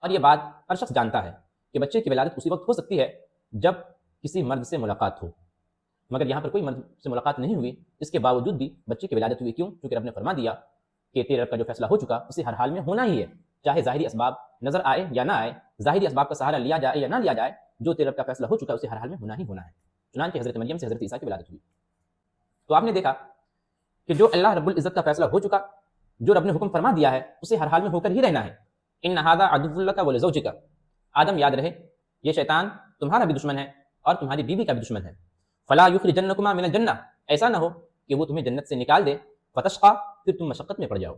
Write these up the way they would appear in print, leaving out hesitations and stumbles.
اور یہ بات ہر شخص جانتا ہے کہ بچے کی ولادت اسی وقت ہو سکتی ہے جب کسی مرد سے ملاقات ہو، مگر یہاں پر کوئی مرد سے ملاقات نہیں ہوئی، اس کے باوجود بھی بچے کی ولادت ہوئی۔ کیوں؟ کیونکہ رب نے فرما دیا کہ تیرے رب کا جو فیصلہ ہو چکا اسے ہر حال میں ہونا ہی ہے، چاہے ظاہری اسباب نظر آئے یا نہ آئے، ظاہری اسباب کا سہارا لیا جائے یا نہ لیا جائے، جو تیرے رب کا فیصلہ ہو چکا اسے ہر حال میں ہونا ہی ہونا ہے۔ چنانچہ حضرت مریم سے حضرت عیسیٰ کی ولادت ہوئی۔ تو آپ نے دیکھا کہ جو اللہ رب العزت کا فیصلہ ہو چکا، جو رب نے حکم فرما دیا ہے، اسے ہر حال میں ہو کر ہی رہنا ہے۔ ان ھذا عدو لک ولزوجک، آدم یاد رہے یہ شیطان تمہارا بھی دشمن ہے اور تمہاری بیوی کا بھی دشمن ہے۔ فلا یخرجنکما من الجنہ، ایسا نہ ہو کہ وہ تمہیں جنت سے نکال دے، فتشقا، پھر تم مشقت میں پڑ جاؤ۔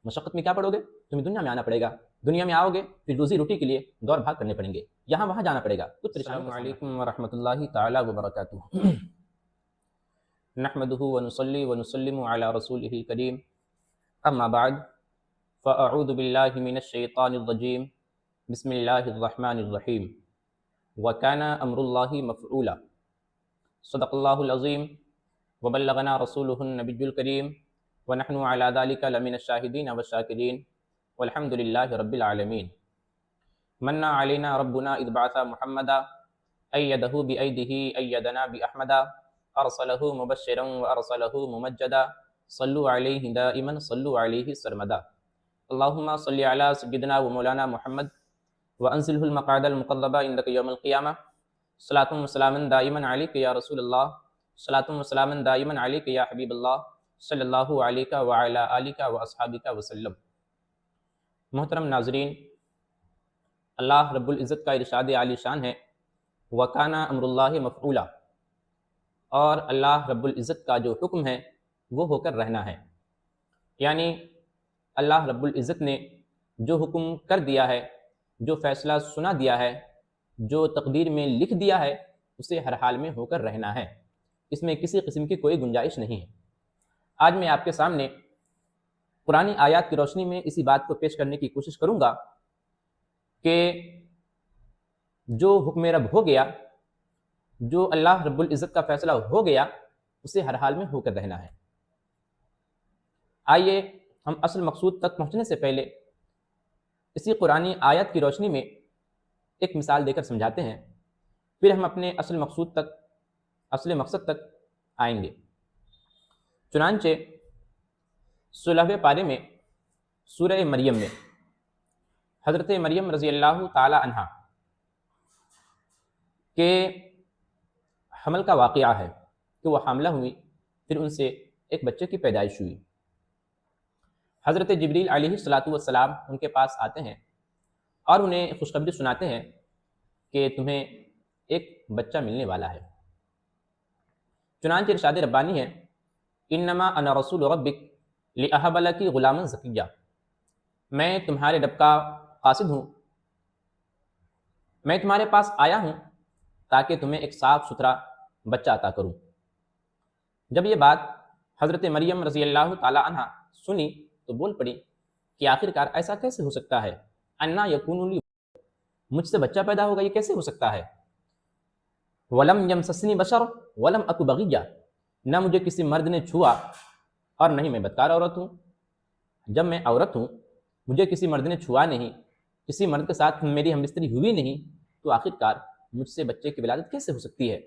مشقت میں کیا پڑو گے؟ تمہیں دنیا میں آنا پڑے گا، دنیا میں آؤ گے پھر روزی روٹی کے لیے دوڑ بھاگ کرنے پڑیں گے، یہاں وہاں جانا پڑے گا۔ السلام علیکم ورحمۃ اللہ تعالی وبرکاتہ۔ نحمده ونصلي ونسلم على رسوله الكريم، اما بعد فاعوذ بالله من الشيطان الرجيم، بسم الله الرحمن الرحيم، وكان امر الله مفعولا، صدق الله العظيم وبلغنا رسوله النبي الكريم، ونحن على ذلك لمن الشاهدين والشاكرين، والحمد لله رب العالمين۔ من علينا ربنا إذ بعث محمدا، أيده بأيده أيدنا بأحمدا، أرسله مبشرا وأرسله ممجدا، صلوا عليه دائما صلوا عليه سرمدا۔ اللهم صل على سيدنا ومولانا محمد وأنزله المقعد المقرب عندك يوم القيامة، صلاة وسلاما دائما عليك يا رسول الله، صلاة وسلاما دائما عليك يا حبيب الله، صلی اللہ علیہ وعلی آلہ واصحابہ وسلم۔ محترم ناظرین، اللہ رب العزت کا ارشاد عالی شان ہے وَكَانَ أَمْرُ اللَّهِ مَفْعُولًا، اور اللہ رب العزت کا جو حکم ہے وہ ہو کر رہنا ہے، یعنی اللہ رب العزت نے جو حکم کر دیا ہے، جو فیصلہ سنا دیا ہے، جو تقدیر میں لکھ دیا ہے، اسے ہر حال میں ہو کر رہنا ہے، اس میں کسی قسم کی کوئی گنجائش نہیں ہے۔ آج میں آپ کے سامنے قرآنی آیات کی روشنی میں اسی بات کو پیش کرنے کی کوشش کروں گا کہ جو حکم رب ہو گیا، جو اللہ رب العزت کا فیصلہ ہو گیا، اسے ہر حال میں ہو کر رہنا ہے۔ آئیے ہم اصل مقصود تک پہنچنے سے پہلے اسی قرآنی آیت کی روشنی میں ایک مثال دے کر سمجھاتے ہیں، پھر ہم اپنے اصل مقصد تک آئیں گے۔ چنانچہ 16ویں پارے میں سورہ مریم میں حضرت مریم رضی اللہ تعالی عنہا کے حمل کا واقعہ ہے کہ وہ حاملہ ہوئی، پھر ان سے ایک بچے کی پیدائش ہوئی۔ حضرت جبریل علیہ السلام ان کے پاس آتے ہیں اور انہیں خوشخبری سناتے ہیں کہ تمہیں ایک بچہ ملنے والا ہے۔ چنانچہ ارشاد ربانی ہے انما انا رسول ربک لأہب لک غلاما زکیہ، میں تمہارے رب کا قاصد ہوں، میں تمہارے پاس آیا ہوں تاکہ تمہیں ایک صاف ستھرا بچہ عطا کروں۔ جب یہ بات حضرت مریم رضی اللہ تعالی عنہ سنی تو بول پڑی کہ آخرکار ایسا کیسے ہو سکتا ہے، انا یکون لی، مجھ سے بچہ پیدا ہوگا، یہ کیسے ہو سکتا ہے؟ ولم یمسسنی بشر ولم اک بغیہ، نہ مجھے کسی مرد نے چھوا اور نہ ہی میں بدکار عورت ہوں۔ جب میں عورت ہوں، مجھے کسی مرد نے چھوا نہیں، کسی مرد کے ساتھ میری ہم بستری ہوئی نہیں، تو آخرکار مجھ سے بچے کی ولادت کیسے ہو سکتی ہے؟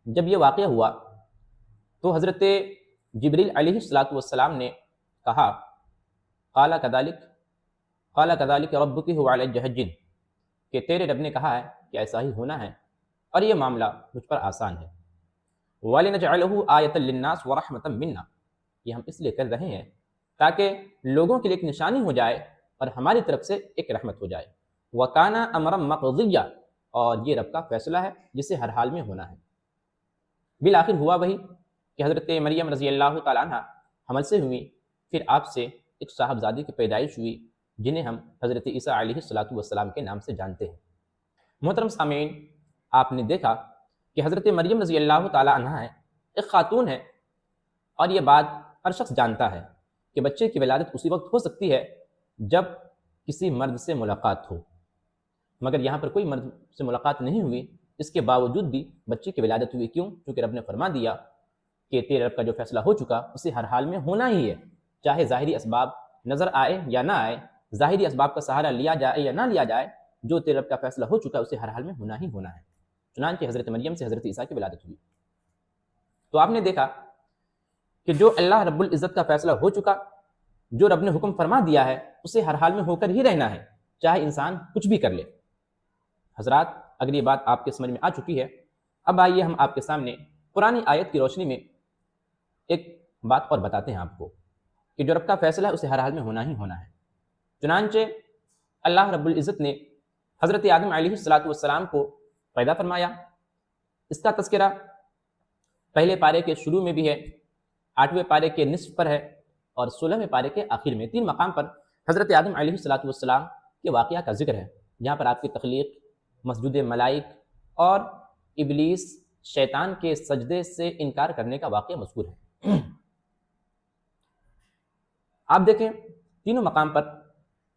جب یہ واقعہ ہوا تو حضرت جبریل علیہ السلام نے کہا قال کذالک ربک هو علی حجین، کہ تیرے رب نے کہا ہے کہ ایسا ہی ہونا ہے اور یہ معاملہ مجھ پر آسان ہے۔ وَلِنَجْعَلَهُ آیَةً لِلنَّاسِ وَرَحْمَةً مِنَّا، یہ ہم اس لیے کر رہے ہیں تاکہ لوگوں کے لیے ایک نشانی ہو جائے اور ہماری طرف سے ایک رحمت ہو جائے۔ وَكَانَ أَمْرًا مَقْضِيًّا، اور یہ رب کا فیصلہ ہے جسے ہر حال میں ہونا ہے۔ بالآخر ہوا وہی کہ حضرت مریم رضی اللہ تعالیٰ عنہ حمل سے ہوئی، پھر آپ سے ایک صاحبزادی کی پیدائش ہوئی جنہیں ہم حضرت عیسیٰ علیہ السلام کے نام سے جانتے ہیں۔ محترم سامعین، آپ نے دیکھا کہ حضرت مریم رضی اللہ تعالیٰ عنہ ہے، ایک خاتون ہے، اور یہ بات ہر شخص جانتا ہے کہ بچے کی ولادت اسی وقت ہو سکتی ہے جب کسی مرد سے ملاقات ہو، مگر یہاں پر کوئی مرد سے ملاقات نہیں ہوئی، اس کے باوجود بھی بچے کی ولادت ہوئی۔ کیوں؟ کیونکہ رب نے فرما دیا کہ تیرے رب کا جو فیصلہ ہو چکا اسے ہر حال میں ہونا ہی ہے، چاہے ظاہری اسباب نظر آئے یا نہ آئے، ظاہری اسباب کا سہارا لیا جائے یا نہ لیا جائے، جو تیرے رب کا فیصلہ ہو چکا ہے اسے ہر حال میں ہونا ہی ہونا ہے۔ چنانچہ حضرت مریم سے حضرت عیسیٰ کی ولادت ہوئی۔ تو آپ نے دیکھا کہ جو اللہ رب العزت کا فیصلہ ہو چکا، جو رب نے حکم فرما دیا ہے، اسے ہر حال میں ہو کر ہی رہنا ہے، چاہے انسان کچھ بھی کر لے۔ حضرات، اگر یہ بات آپ کے سمجھ میں آ چکی ہے، اب آئیے ہم آپ کے سامنے قرآن آیت کی روشنی میں ایک بات اور بتاتے ہیں آپ کو کہ جو رب کا فیصلہ ہے اسے ہر حال میں ہونا ہی ہونا ہے۔ چنانچہ اللہ رب العزت نے حضرت آدم علیہ السلام کو پیدا فرمایا۔ اس کا تذکرہ پہلے پارے کے شروع میں بھی ہے، 8ویں پارے کے نصف پر ہے، اور 16ویں پارے کے آخر میں۔ 3 مقام پر حضرت آدم علیہ السلام کے واقعہ کا ذکر ہے، جہاں پر آپ کی تخلیق، مسجود ملائک اور ابلیس شیطان کے سجدے سے انکار کرنے کا واقعہ مذکور ہے۔ آپ دیکھیں تینوں مقام پر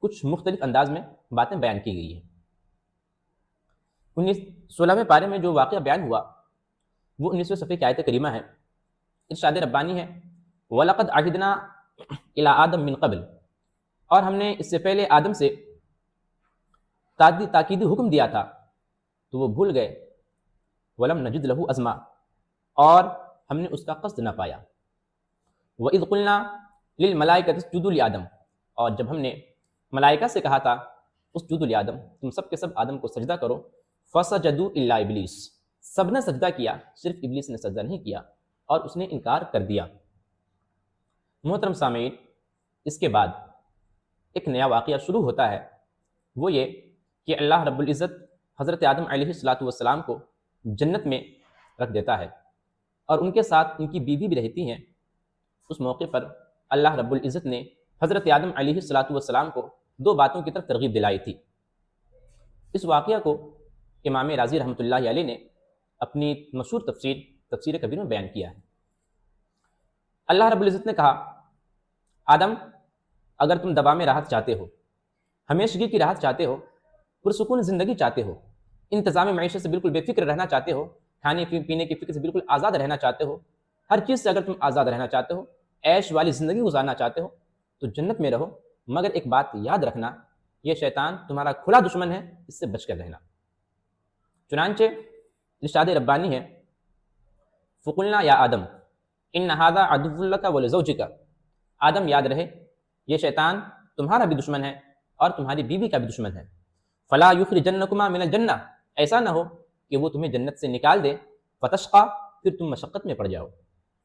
کچھ مختلف انداز میں باتیں بیان کی گئی ہیں۔ 16ویں پارے میں جو واقعہ بیان ہوا وہ 19ویں صفحے کی آیت کریمہ ہے۔ ارشاد ربانی ہے، وَلَقَدْ عَهِدْنَا إِلَىٰ آدَمَ مِن قَبْلُ، اور ہم نے اس سے پہلے آدم سے تاکیدی حکم دیا تھا تو وہ بھول گئے، وَلَمْ نَجِدْ لَهُ عَزْمًا، اور ہم نے اس کا قصد نہ پایا۔ وَإِذْ قُلْنَا لِلْمَلَائِكَةِ اسْجُدُوا لِآدَمَ، اور جب ہم نے ملائکہ سے کہا تھا اسجدوا لآدم، تم سب کے سب آدم کو سجدہ کرو، فسجدوا الا ابلیس، سب نے سجدہ کیا، صرف ابلیس نے سجدہ نہیں کیا اور اس نے انکار کر دیا۔ محترم سامعین، اس کے بعد ایک نیا واقعہ شروع ہوتا ہے، وہ یہ کہ اللہ رب العزت حضرت آدم علیہ السلام کو جنت میں رکھ دیتا ہے اور ان کے ساتھ ان کی بیوی بھی رہتی ہیں۔ اس موقع پر اللہ رب العزت نے حضرت آدم علیہ السلام کو 2 باتوں کی طرف ترغیب دلائی تھی۔ اس واقعہ کو امام رازی رحمۃ اللہ علیہ نے اپنی مشہور تفسیر کبیر میں بیان کیا ہے۔ اللہ رب العزت نے کہا، آدم، اگر تم دوام راحت چاہتے ہو، ہمیشگی کی راحت چاہتے ہو، پرسکون زندگی چاہتے ہو، انتظام معیشت سے بالکل بے فکر رہنا چاہتے ہو، کھانے پینے کی فکر سے بالکل آزاد رہنا چاہتے ہو، ہر چیز سے اگر تم آزاد رہنا چاہتے ہو، عیش والی زندگی گزارنا چاہتے ہو، تو جنت میں رہو، مگر ایک بات یاد رکھنا، یہ شیطان تمہارا کھلا دشمن ہے، اس سے بچ کر رہنا۔ چنانچہ ارشاد ربانی ہے، فقلنا یا آدم ان ھذا عدو لک ولزوجک، آدم یاد رہے یہ شیطان تمہارا بھی دشمن ہے اور تمہاری بیوی کا بھی دشمن ہے۔ فلا یخرجنکما من الجنہ، ایسا نہ ہو کہ وہ تمہیں جنت سے نکال دے، فتشقا، پھر تم مشقت میں پڑ جاؤ۔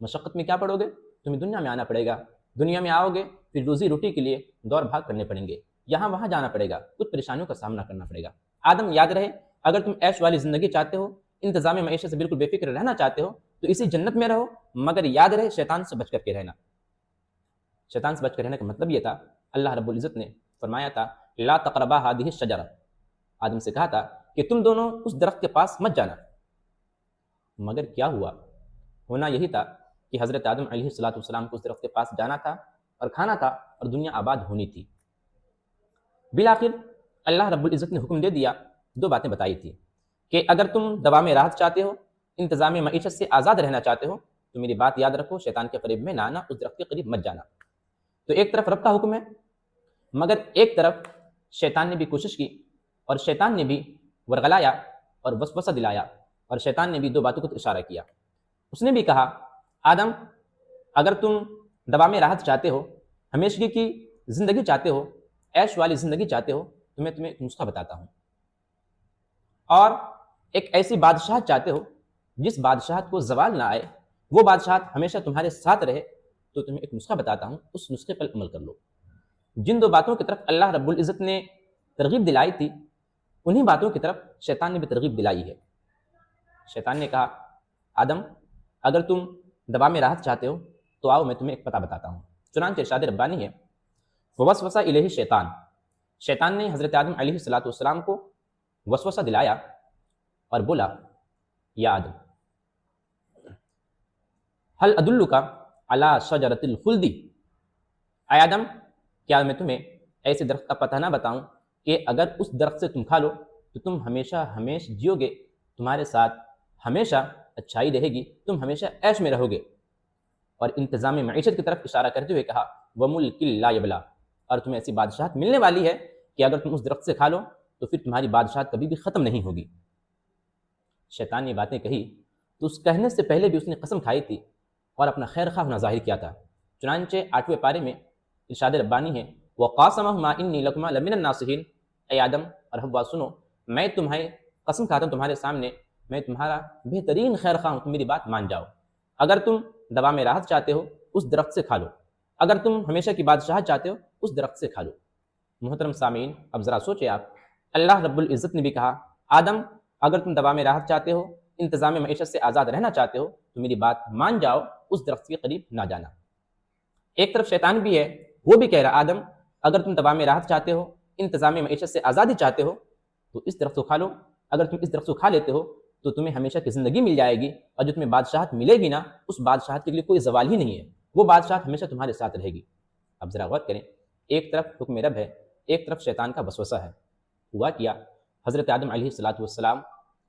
مشقت میں کیا پڑو گے؟ تمہیں دنیا میں آنا پڑے گا، دنیا میں آؤ گے پھر روزی روٹی کے لیے دور بھاگ کرنے پڑیں گے، یہاں وہاں جانا پڑے گا، کچھ پریشانیوں کا سامنا کرنا پڑے گا۔ آدم یاد رہے، اگر تم عیش والی زندگی چاہتے ہو، انتظام معیشت سے بالکل بے فکر رہنا چاہتے ہو، تو اسی جنت میں رہو، مگر یاد رہے شیطان سے بچ کر کے رہنا۔ شیطان سے بچ کر رہنے کا مطلب یہ تھا، اللہ رب العزت نے فرمایا تھا، لا تقربا هذه الشجرہ، آدم سے کہا تھا کہ تم دونوں اس درخت کے پاس مت جانا۔ مگر کیا ہوا؟ ہونا یہی تھا کہ حضرت آدم علیہ السلام کو اس درخت کے پاس جانا تھا اور کھانا تھا اور دنیا آباد ہونی تھی۔ بالآخر اللہ رب العزت نے حکم دے دیا، 2 باتیں بتائی تھی کہ اگر تم دوام راحت چاہتے ہو، انتظام معیشت سے آزاد رہنا چاہتے ہو، تو میری بات یاد رکھو، شیطان کے قریب میں نہ آنا، اس درخت کے قریب مت جانا۔ تو ایک طرف رب کا حکم ہے، مگر ایک طرف شیطان نے بھی کوشش کی اور شیطان نے بھی ورغلایا اور وسوسہ دلایا، اور شیطان نے بھی 2 باتوں کو اشارہ کیا۔ اس نے بھی کہا، آدم، اگر تم دوام راحت چاہتے ہو، ہمیشگی کی زندگی چاہتے ہو، عیش والی زندگی چاہتے ہو، تو میں تمہیں ایک نسخہ بتاتا ہوں، اور ایک ایسی بادشاہت چاہتے ہو جس بادشاہت کو زوال نہ آئے، وہ بادشاہت ہمیشہ تمہارے ساتھ رہے، تو تمہیں ایک نسخہ بتاتا ہوں، اس نسخے پر عمل کر لو۔ جن 2 باتوں کی طرف اللہ رب العزت نے ترغیب دلائی تھی، انہی باتوں کی طرف شیطان نے بھی ترغیب دلائی ہے۔ شیطان نے کہا، آدم، اگر تم دوام راحت چاہتے ہو تو آؤ میں تمہیں ایک پتہ بتاتا ہوں۔ چنانچہ ارشاد ربانی ہے، فوسوس الیہ الشیطان، شیطان نے حضرت آدم علیہ السلام کو وسوسہ دلایا اور بولا، یا آدم، هل ادلک علی شجرۃ الخلد، اے آدم، کیا میں تمہیں ایسے درخت کا پتہ نہ بتاؤں کہ اگر اس درخت سے تم کھا لو تو تم ہمیشہ جیو گے، تمہارے ساتھ ہمیشہ اچھائی رہے گی، تم ہمیشہ عیش میں رہو گے۔ اور انتظام معیشت کی طرف اشارہ کرتے ہوئے کہا، وَمُلْكٍ لَا يَبْلَىٰ، اور تمہیں ایسی بادشاہت ملنے والی ہے کہ اگر تم اس درخت سے کھا لو تو پھر تمہاری بادشاہت کبھی بھی ختم نہیں ہوگی۔ شیطان نے باتیں کہی تو اس کہنے سے پہلے بھی اس نے قسم کھائی تھی اور اپنا خیر خواہ ہونا ظاہر کیا تھا۔ چنانچہ 8ویں پارے میں ارشاد ربانی ہے وَقَاسَمَهُمَا إِنِّي لَكُمَا لَمِنَ النَّاصِحِينَ، اے آدم اور حوا سنو، میں تمہیں قسم کھاتا ہوں تمہارے سامنے، میں تمہارا بہترین خیر خواہ ہوں، تم میری بات مان جاؤ۔ اگر تم دوام راحت چاہتے ہو اس درخت سے کھا لو، اگر تم ہمیشہ کی بادشاہت چاہتے ہو اس درخت سے کھا لو۔ محترم سامعین، اب ذرا سوچے آپ، اللہ رب العزت نے بھی کہا آدم اگر تم دوام راحت چاہتے ہو، انتظام معیشت سے آزاد رہنا چاہتے ہو تو میری بات مان جاؤ، اس درخت کے قریب نہ جانا۔ ایک طرف شیطان بھی ہے، وہ بھی کہہ رہا آدم اگر تم دوام راحت چاہتے ہو، انتظام معیشت سے آزادی چاہتے ہو تو اس درخت کو کھا لو، اگر تم اس درخت کو کھا لیتے ہو تو تمہیں ہمیشہ کی زندگی مل جائے گی، اور جو تمہیں بادشاہت ملے گی نا، اس بادشاہت کے لیے کوئی زوال ہی نہیں ہے، وہ بادشاہت ہمیشہ تمہارے ساتھ رہے گی۔ اب ذرا غور کریں، ایک طرف حکم رب ہے، ایک طرف شیطان کا وسوسہ ہے۔ ہوا کیا، حضرت آدم علیہ السلام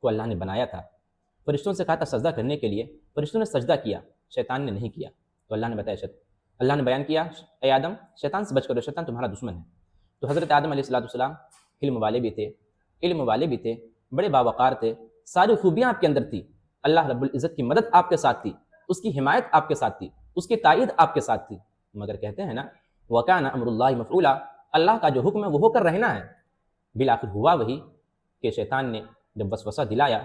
کو اللہ نے بنایا تھا، فرشتوں سے کہا تھا سجدہ کرنے کے لیے، فرشتوں نے سجدہ کیا، شیطان نے نہیں کیا، تو اللہ نے بتایا اللہ نے بیان کیا اے آدم شیطان سے بچ کرو، شیطان تمہارا دشمن ہے۔ تو حضرت آدم علیہ السلام علم والے بھی تھے، علم والے بھی تھے، بڑے باوقار تھے، ساری خوبیاں آپ کے اندر تھی، اللہ رب العزت کی مدد آپ کے ساتھ تھی، اس کی حمایت آپ کے ساتھ تھی، اس کی تائید آپ کے ساتھ تھی، مگر کہتے ہیں نا وَكَانَ أَمْرُ اللَّهِ مَفْعُولًا، اللہ کا جو حکم ہے وہ ہو کر رہنا ہے۔ بالآخر ہوا وہی کہ شیطان نے جب وسوسہ دلایا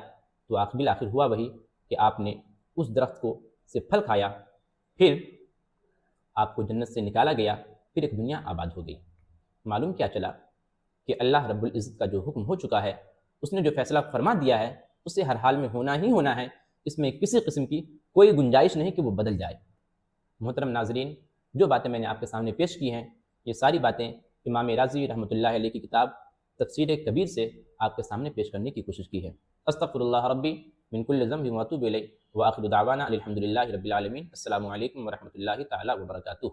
تو بالآخر ہوا وہی کہ آپ نے اس درخت کو سے پھل کھایا، پھر آپ کو جنت سے نکالا گیا، پھر ایک دنیا آباد ہو گئی۔ معلوم کیا چلا کہ اللہ رب العزت کا جو حکم ہو چکا ہے، اس نے جو فیصلہ فرما دیا ہے، اسے ہر حال میں ہونا ہی ہونا ہے، اس میں کسی قسم کی کوئی گنجائش نہیں کہ وہ بدل جائے۔ محترم ناظرین، جو باتیں میں نے آپ کے سامنے پیش کی ہیں، یہ ساری باتیں امام رازی رحمۃ اللہ علیہ کی کتاب تفسیر کبیر سے آپ کے سامنے پیش کرنے کی کوشش کی ہے۔ استغفر اللہ ربی من کل ذنب واتوب الیہ، وآخر دعوانا الحمد للہ رب العالمین۔ السلام علیکم ورحمۃ اللہ تعالی وبرکاتہ۔